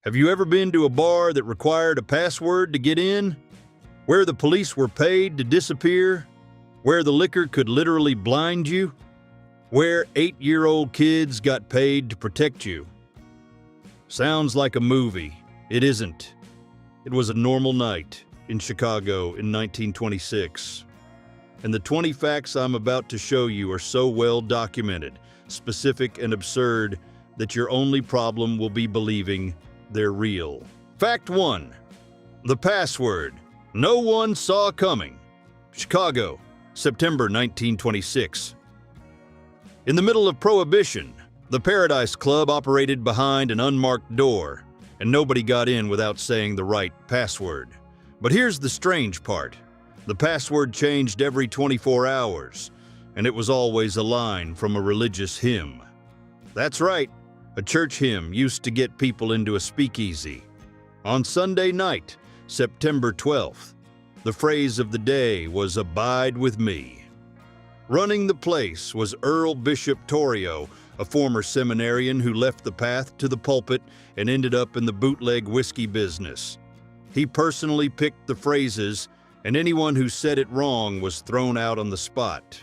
Have you ever been to a bar that required a password to get in? Where the police were paid to disappear? Where the liquor could literally blind you? Where 8-year-old kids got paid to protect you? Sounds like a movie. It isn't. It was a normal night in Chicago in 1926. And the 20 facts I'm about to show you are so well documented, specific, and absurd that your only problem will be believing they're real. Fact 1. The password no one saw coming. Chicago, September 1926. In the middle of Prohibition, the Paradise Club operated behind an unmarked door, and nobody got in without saying the right password. But here's the strange part. The password changed every 24 hours, and it was always a line from a religious hymn. That's right, a church hymn used to get people into a speakeasy. On Sunday night, September 12th, the phrase of the day was "Abide with me." Running the place was Earl Bishop Torrio, a former seminarian who left the path to the pulpit and ended up in the bootleg whiskey business. He personally picked the phrases, and anyone who said it wrong was thrown out on the spot.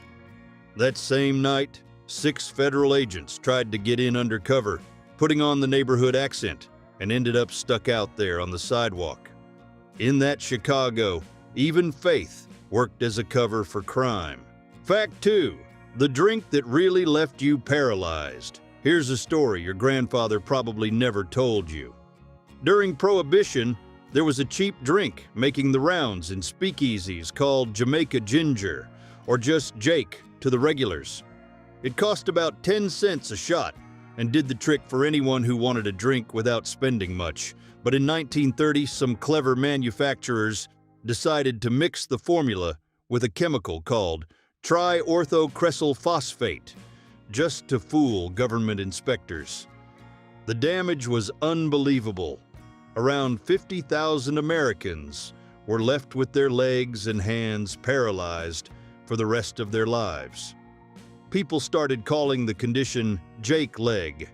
That same night, 6 federal agents tried to get in undercover, putting on the neighborhood accent, and ended up stuck out there on the sidewalk. In that Chicago, even faith worked as a cover for crime. Fact 2. The drink that really left you paralyzed. Here's a story your grandfather probably never told you. During Prohibition, there was a cheap drink making the rounds in speakeasies called Jamaica Ginger, or just Jake to the regulars. It cost about 10 cents a shot and did the trick for anyone who wanted a drink without spending much. But in 1930, some clever manufacturers decided to mix the formula with a chemical called triorthocresyl phosphate, just to fool government inspectors. The damage was unbelievable. Around 50,000 Americans were left with their legs and hands paralyzed for the rest of their lives. People started calling the condition Jake leg,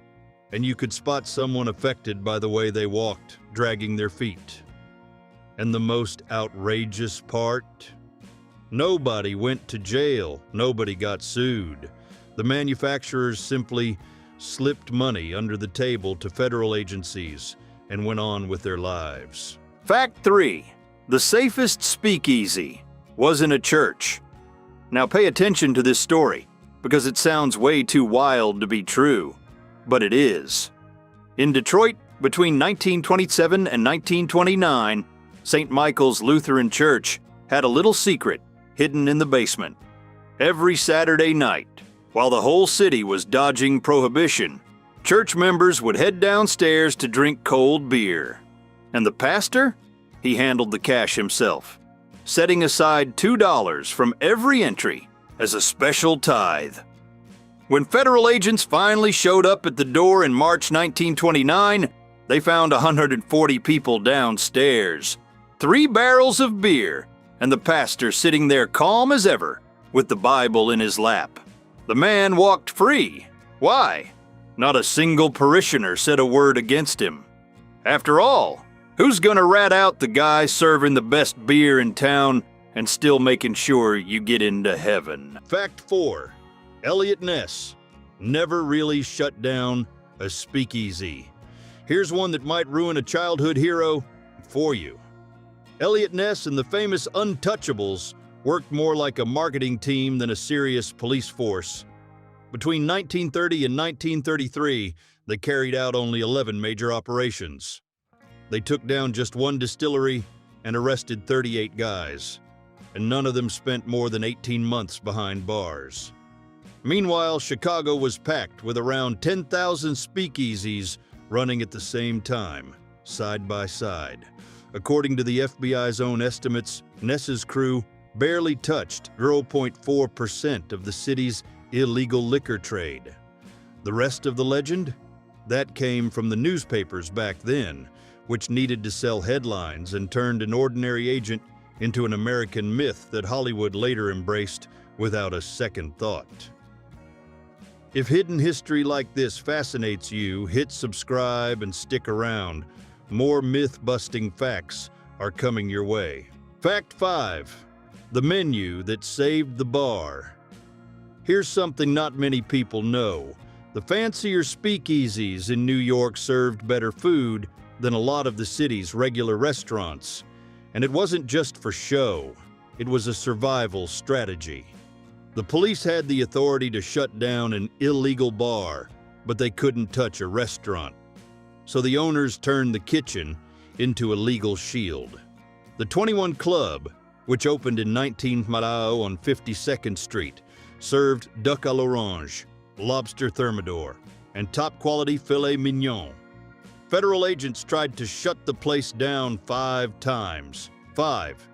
and you could spot someone affected by the way they walked, dragging their feet. And the most outrageous part? Nobody went to jail, nobody got sued. The manufacturers simply slipped money under the table to federal agencies and went on with their lives. Fact 3. The safest speakeasy was in a church. Now pay attention to this story, because it sounds way too wild to be true, but it is. In Detroit, between 1927 and 1929, St. Michael's Lutheran Church had a little secret hidden in the basement. Every Saturday night, while the whole city was dodging Prohibition, church members would head downstairs to drink cold beer. And the pastor? He handled the cash himself, setting aside $2 from every entry as a special tithe. When federal agents finally showed up at the door in March 1929, they found 140 people downstairs, 3 barrels of beer, and the pastor sitting there calm as ever with the Bible in his lap. The man walked free. Why? Not a single parishioner said a word against him. After all, who's gonna rat out the guy serving the best beer in town and still making sure you get into heaven? Fact 4. Eliot Ness never really shut down a speakeasy. Here's one that might ruin a childhood hero for you. Eliot Ness and the famous Untouchables worked more like a marketing team than a serious police force. Between 1930 and 1933, they carried out only 11 major operations. They took down just 1 distillery and arrested 38 guys, and none of them spent more than 18 months behind bars. Meanwhile, Chicago was packed with around 10,000 speakeasies running at the same time, side by side. According to the FBI's own estimates, Ness's crew barely touched 0.4% of the city's illegal liquor trade. The rest of the legend? That came from the newspapers back then, which needed to sell headlines and turned an ordinary agent into an American myth that Hollywood later embraced without a second thought. If hidden history like this fascinates you, hit subscribe and stick around. more myth-busting facts are coming your way. Fact 5. The menu that saved the bar. Here's something not many people know. The fancier speakeasies in New York served better food than a lot of the city's regular restaurants. And it wasn't just for show. It was a survival strategy. The police had the authority to shut down an illegal bar, but they couldn't touch a restaurant. So the owners turned the kitchen into a legal shield. The 21 Club, which opened in 19 Marao on 52nd Street, served duck à l'orange, lobster thermidor, and top-quality filet mignon. Federal agents tried to shut the place down 5 times. 5.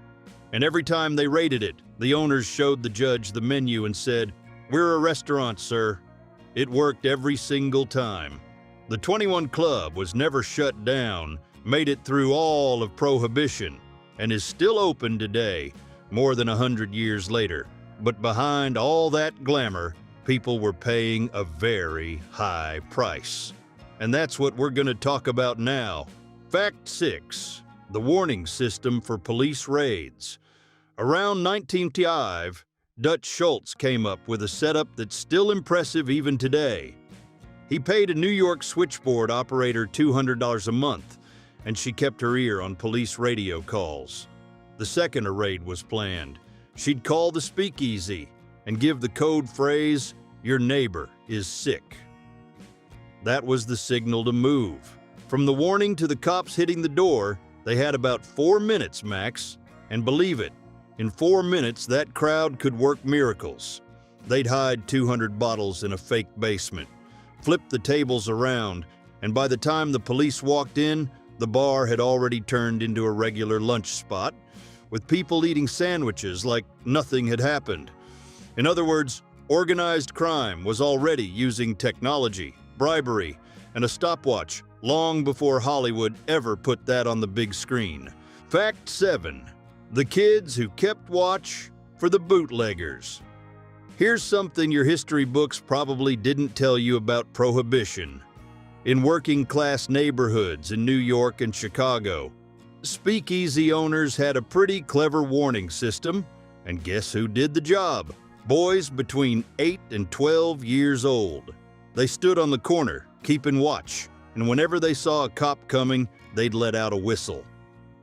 And every time they raided it, the owners showed the judge the menu and said, "We're a restaurant, sir." It worked every single time. The 21 Club was never shut down, made it through all of Prohibition, and is still open today, more than 100 years later. But behind all that glamour, people were paying a very high price. And that's what we're going to talk about now. Fact 6. The warning system for police raids. Around 1905, Dutch Schultz came up with a setup that's still impressive even today. He paid a New York switchboard operator $200 a month, and she kept her ear on police radio calls. The second a raid was planned, she'd call the Speakeasy and give the code phrase, "Your neighbor is sick." That was the signal to move. From the warning to the cops hitting the door, they had about 4 minutes max, and believe it, in 4 minutes that crowd could work miracles. They'd hide 200 bottles in a fake basement, flip the tables around, and by the time the police walked in, the bar had already turned into a regular lunch spot, with people eating sandwiches like nothing had happened. In other words, organized crime was already using technology, bribery, and a stopwatch long before Hollywood ever put that on the big screen. Fact 7. The kids who kept watch for the bootleggers. Here's something your history books probably didn't tell you about Prohibition. In working-class neighborhoods in New York and Chicago, speakeasy owners had a pretty clever warning system, and guess who did the job? Boys between 8 and 12 years old. They stood on the corner, keeping watch, and whenever they saw a cop coming, they'd let out a whistle.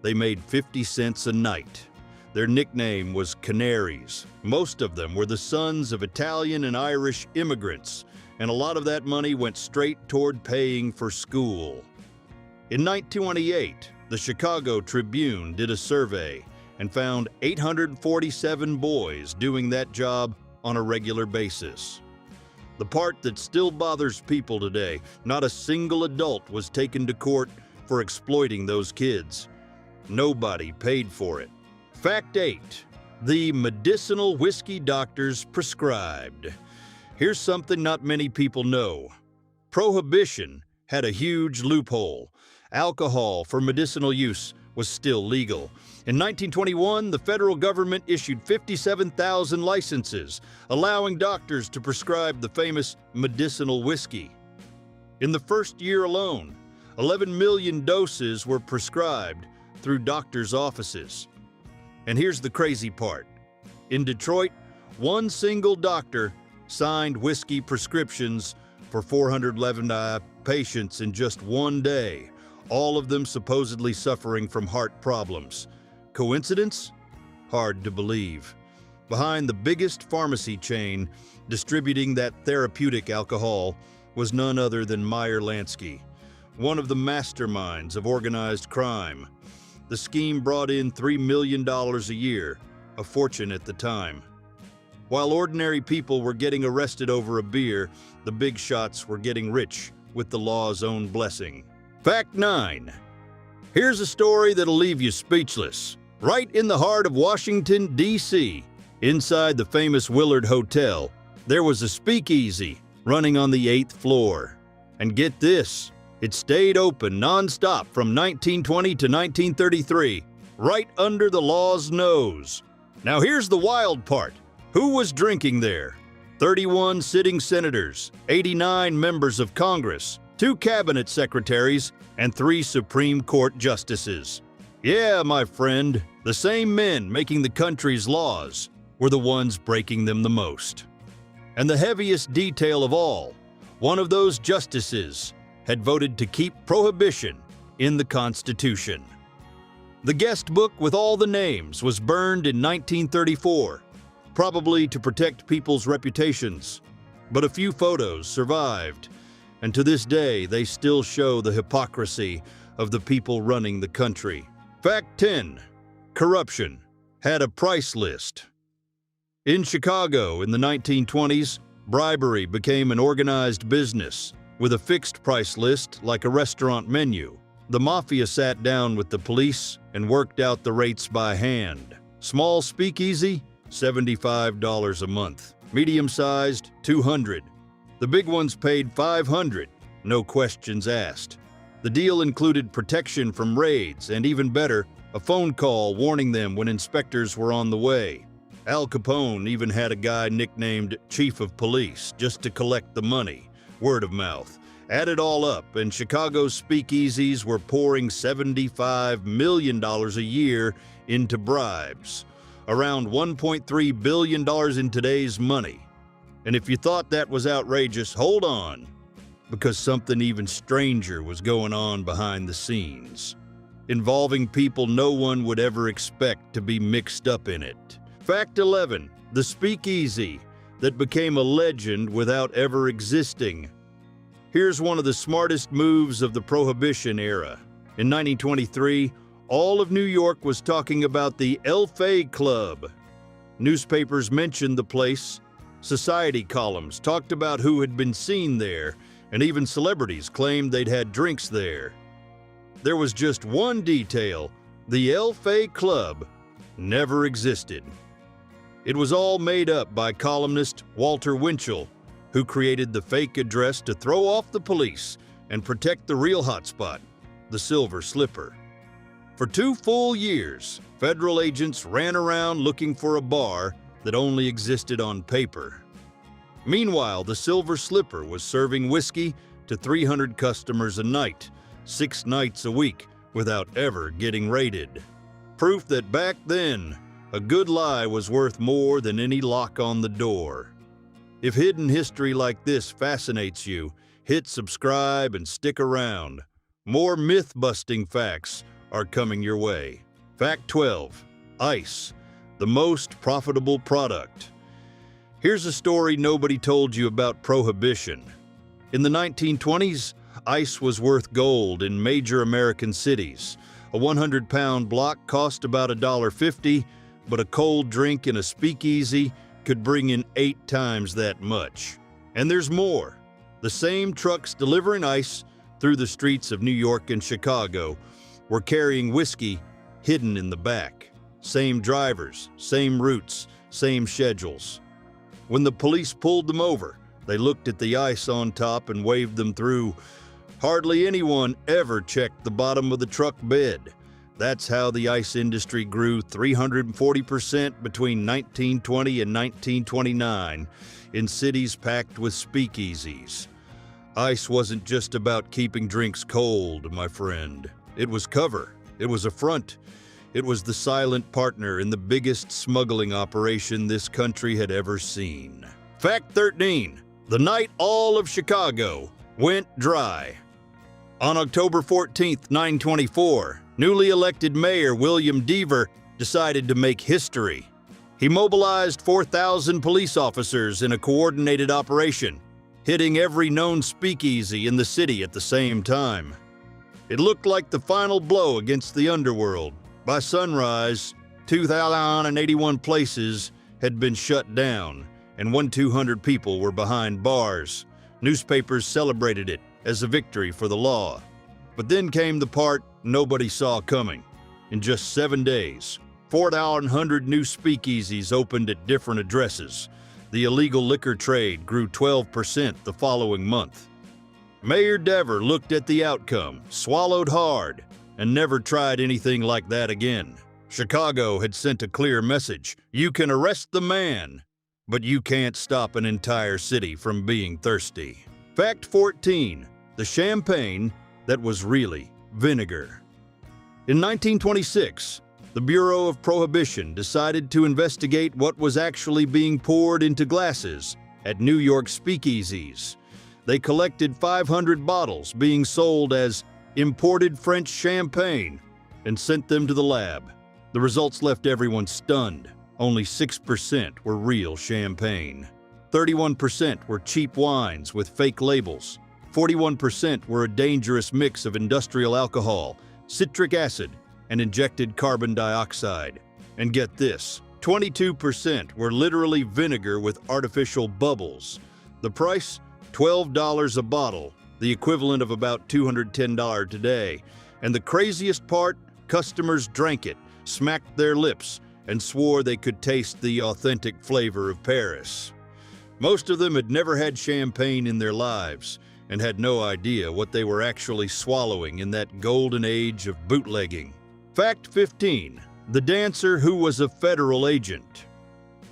They made 50 cents a night. Their nickname was Canaries. Most of them were the sons of Italian and Irish immigrants, and a lot of that money went straight toward paying for school. In 1928, the Chicago Tribune did a survey and found 847 boys doing that job on a regular basis. The part that still bothers people today, not a single adult was taken to court for exploiting those kids. Nobody paid for it. Fact 8. The medicinal whiskey doctors prescribed. Here's something not many people know. Prohibition had a huge loophole. Alcohol for medicinal use was still legal. In 1921, the federal government issued 57,000 licenses, allowing doctors to prescribe the famous medicinal whiskey. In the first year alone, 11 million doses were prescribed through doctors' offices. And here's the crazy part. In Detroit, one single doctor signed whiskey prescriptions for 411 patients in just one day, all of them supposedly suffering from heart problems. Coincidence? Hard to believe. Behind the biggest pharmacy chain distributing that therapeutic alcohol was none other than Meyer Lansky, one of the masterminds of organized crime. The scheme brought in $3 million a year, a fortune at the time. While ordinary people were getting arrested over a beer, the big shots were getting rich with the law's own blessing. Fact 9. Here's a story that'll leave you speechless. Right in the heart of Washington, D.C., inside the famous Willard Hotel, there was a speakeasy running on the 8th floor. And get this, it stayed open non-stop from 1920 to 1933, right under the law's nose. Now here's the wild part. Who was drinking there? 31 sitting senators, 89 members of Congress, 2 cabinet secretaries, and 3 Supreme Court justices. Yeah, my friend, the same men making the country's laws were the ones breaking them the most. And the heaviest detail of all, one of those justices had voted to keep prohibition in the Constitution. The guest book with all the names was burned in 1934, probably to protect people's reputations. But a few photos survived, and to this day they still show the hypocrisy of the people running the country. Fact 10. Corruption had a price list. In Chicago in the 1920s, bribery became an organized business with a fixed price list like a restaurant menu. The Mafia sat down with the police and worked out the rates by hand. Small speakeasy, $75 a month. Medium-sized, $200. The big ones paid $500, no questions asked. The deal included protection from raids and, even better, a phone call warning them when inspectors were on the way. Al Capone even had a guy nicknamed Chief of Police just to collect the money. Word of mouth. Add it all up, and Chicago's speakeasies were pouring $75 million a year into bribes. Around $1.3 billion in today's money. And if you thought that was outrageous, hold on, because something even stranger was going on behind the scenes, involving people no one would ever expect to be mixed up in it. Fact 11. The speakeasy that became a legend without ever existing. Here's one of the smartest moves of the Prohibition era. In 1923, all of New York was talking about the El Fay Club. Newspapers mentioned the place, society columns talked about who had been seen there, and even celebrities claimed they'd had drinks there. There was just one detail: the El Fay Club never existed. It was all made up by columnist Walter Winchell, who created the fake address to throw off the police and protect the real hotspot, the Silver Slipper. For 2 full years, federal agents ran around looking for a bar that only existed on paper. Meanwhile, the Silver Slipper was serving whiskey to 300 customers a night, 6 nights a week, without ever getting raided. Proof that back then, a good lie was worth more than any lock on the door. If hidden history like this fascinates you, hit subscribe and stick around. More myth-busting facts are coming your way. Fact 12. Ice, the most profitable product. Here's a story nobody told you about Prohibition. In the 1920s, ice was worth gold in major American cities. A 100-pound block cost about $1.50, but a cold drink in a speakeasy could bring in 8 times that much. And there's more. The same trucks delivering ice through the streets of New York and Chicago were carrying whiskey hidden in the back. Same drivers, same routes, same schedules. When the police pulled them over, they looked at the ice on top and waved them through. Hardly anyone ever checked the bottom of the truck bed. That's how the ice industry grew 340% between 1920 and 1929 in cities packed with speakeasies. Ice wasn't just about keeping drinks cold, my friend. It was cover. It was a front. It was the silent partner in the biggest smuggling operation this country had ever seen. Fact 13. The night all of Chicago went dry. On October 14, 1924, newly elected Mayor William Deaver decided to make history. He mobilized 4,000 police officers in a coordinated operation, hitting every known speakeasy in the city at the same time. It looked like the final blow against the underworld. By sunrise, 2,081 places had been shut down, and 1,200 people were behind bars. Newspapers celebrated it as a victory for the law. But then came the part nobody saw coming. In just 7 days, 4,100 new speakeasies opened at different addresses. The illegal liquor trade grew 12% the following month. Mayor Deaver looked at the outcome, swallowed hard, and never tried anything like that again. Chicago had sent a clear message: you can arrest the man, but you can't stop an entire city from being thirsty. Fact 14. the champagne that was really vinegar. In 1926, the Bureau of Prohibition decided to investigate what was actually being poured into glasses at New York speakeasies. They collected 500 bottles being sold as imported French champagne and sent them to the lab. The results left everyone stunned. Only 6% were real champagne. 31% were cheap wines with fake labels. 41% were a dangerous mix of industrial alcohol, citric acid, and injected carbon dioxide. And get this, 22% were literally vinegar with artificial bubbles. The price? $12 a bottle, the equivalent of about $210 today. And the craziest part? Customers drank it, smacked their lips, and swore they could taste the authentic flavor of Paris. Most of them had never had champagne in their lives and had no idea what they were actually swallowing in that golden age of bootlegging. Fact 15. The dancer who was a federal agent.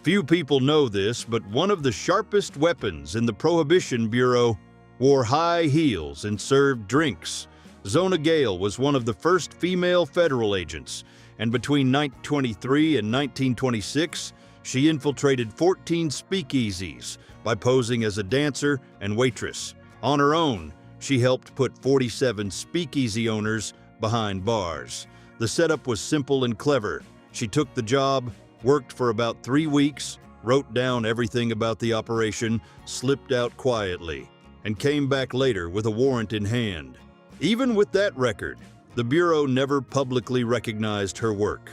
Few people know this, but one of the sharpest weapons in the Prohibition Bureau wore high heels and served drinks. Zona Gale was one of the first female federal agents, and between 1923 and 1926, she infiltrated 14 speakeasies by posing as a dancer and waitress. On her own, she helped put 47 speakeasy owners behind bars. The setup was simple and clever. She took the job, worked for about 3 weeks, wrote down everything about the operation, slipped out quietly, and came back later with a warrant in hand. Even with that record, the Bureau never publicly recognized her work.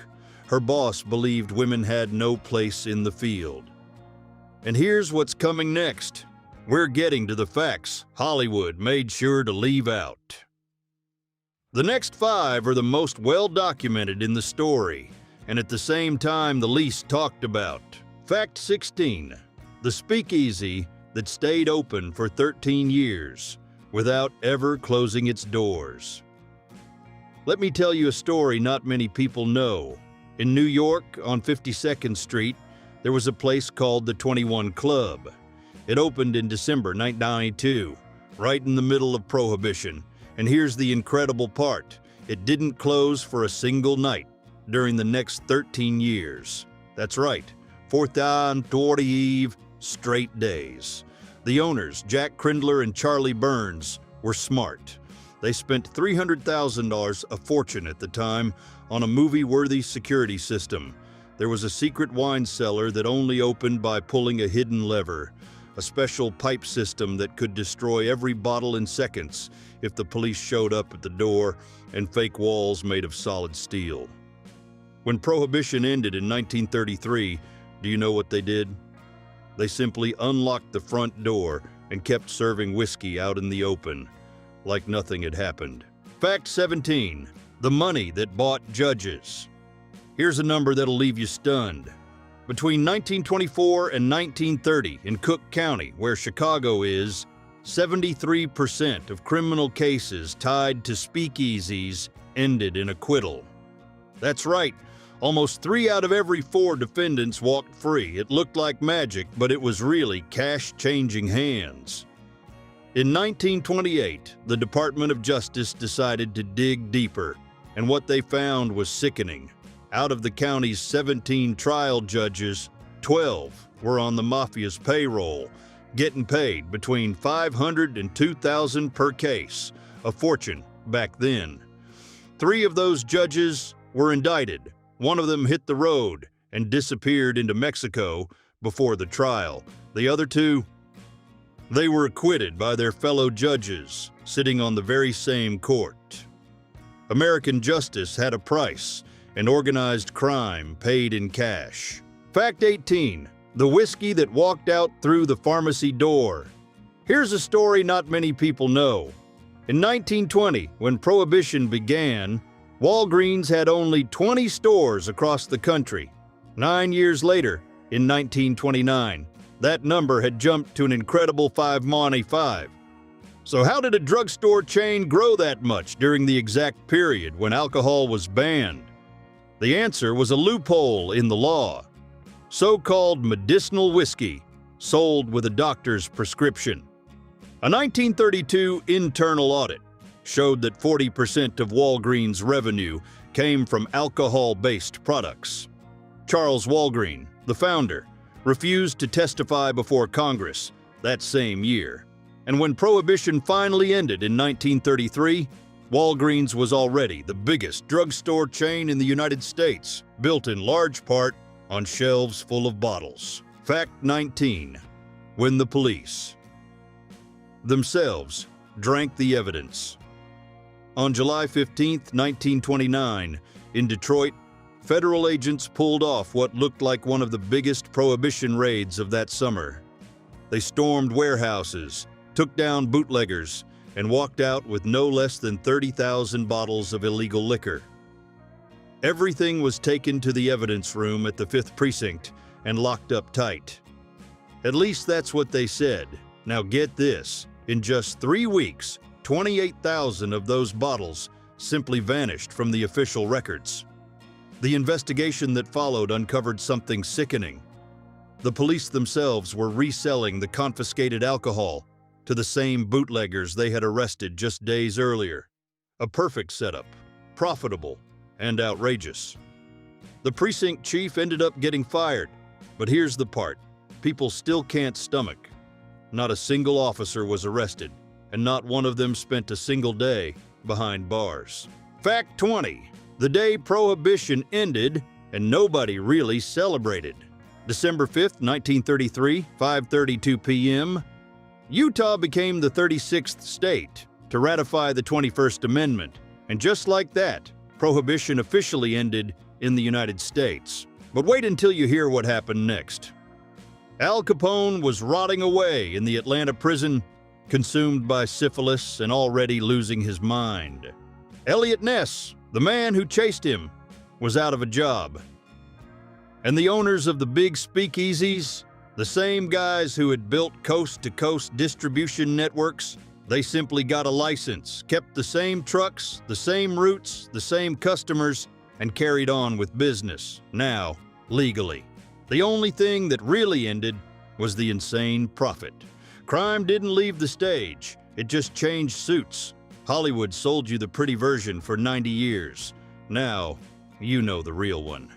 Her boss believed women had no place in the field. And here's what's coming next. We're getting to the facts Hollywood made sure to leave out. The next 5 are the most well-documented in the story, and at the same time the least talked about. Fact 16. The speakeasy that stayed open for 13 years without ever closing its doors. Let me tell you a story not many people know. In New York, on 52nd Street, there was a place called the 21 Club. It opened in December 1992, right in the middle of Prohibition. And here's the incredible part. It didn't close for a single night during the next 13 years. That's right, 430 straight days. The owners, Jack Crindler and Charlie Burns, were smart. They spent $300,000, a fortune at the time, on a movie-worthy security system. There was a secret wine cellar that only opened by pulling a hidden lever, a special pipe system that could destroy every bottle in seconds if the police showed up at the door, and fake walls made of solid steel. When Prohibition ended in 1933, do you know what they did? They simply unlocked the front door and kept serving whiskey out in the open, like nothing had happened. Fact 17. The money that bought judges. Here's a number that'll leave you stunned. Between 1924 and 1930 in Cook County, where Chicago is, 73% of criminal cases tied to speakeasies ended in acquittal. That's right, almost 3 out of every 4 defendants walked free. It looked like magic, but it was really cash changing hands. In 1928, the Department of Justice decided to dig deeper, and what they found was sickening. Out of the county's 17 trial judges, 12 were on the Mafia's payroll, getting paid between $500 and $2,000 per case, a fortune back then. 3 of those judges were indicted. One of them hit the road and disappeared into Mexico before the trial. The other 2, they were acquitted by their fellow judges, sitting on the very same court. American justice had a price, and organized crime paid in cash. Fact 18. The whiskey that walked out through the pharmacy door. Here's a story not many people know. In 1920, when Prohibition began, Walgreens had only 20 stores across the country. 9 years later, in 1929, that number had jumped to an incredible 595. So how did a drugstore chain grow that much during the exact period when alcohol was banned? The answer was a loophole in the law. So-called medicinal whiskey, sold with a doctor's prescription. A 1932 internal audit showed that 40% of Walgreens' revenue came from alcohol-based products. Charles Walgreen, the founder, refused to testify before Congress that same year. And when Prohibition finally ended in 1933, Walgreens was already the biggest drugstore chain in the United States, built in large part on shelves full of bottles. Fact 19. When the police themselves drank the evidence. On July 15, 1929, in Detroit, federal agents pulled off what looked like one of the biggest Prohibition raids of that summer. They stormed warehouses, took down bootleggers, and walked out with no less than 30,000 bottles of illegal liquor. Everything was taken to the evidence room at the 5th Precinct and locked up tight. At least that's what they said. Now get this, in just 3 weeks, 28,000 of those bottles simply vanished from the official records. The investigation that followed uncovered something sickening. The police themselves were reselling the confiscated alcohol to the same bootleggers they had arrested just days earlier. A perfect setup, profitable, and outrageous. The precinct chief ended up getting fired, but here's the part people still can't stomach. Not a single officer was arrested, and not one of them spent a single day behind bars. Fact 20. The day Prohibition ended, and nobody really celebrated. December 5th, 1933, 5:32 p.m., Utah became the 36th state to ratify the 21st Amendment, and just like that, Prohibition officially ended in the United States. But wait until you hear what happened next. Al Capone was rotting away in the Atlanta prison, consumed by syphilis and already losing his mind. Elliot Ness, the man who chased him, was out of a job. And the owners of the big speakeasies, the same guys who had built coast-to-coast distribution networks, they simply got a license, kept the same trucks, the same routes, the same customers, and carried on with business, now legally. The only thing that really ended was the insane profit. Crime didn't leave the stage, it just changed suits. Hollywood sold you the pretty version for 90 years. Now, you know the real one.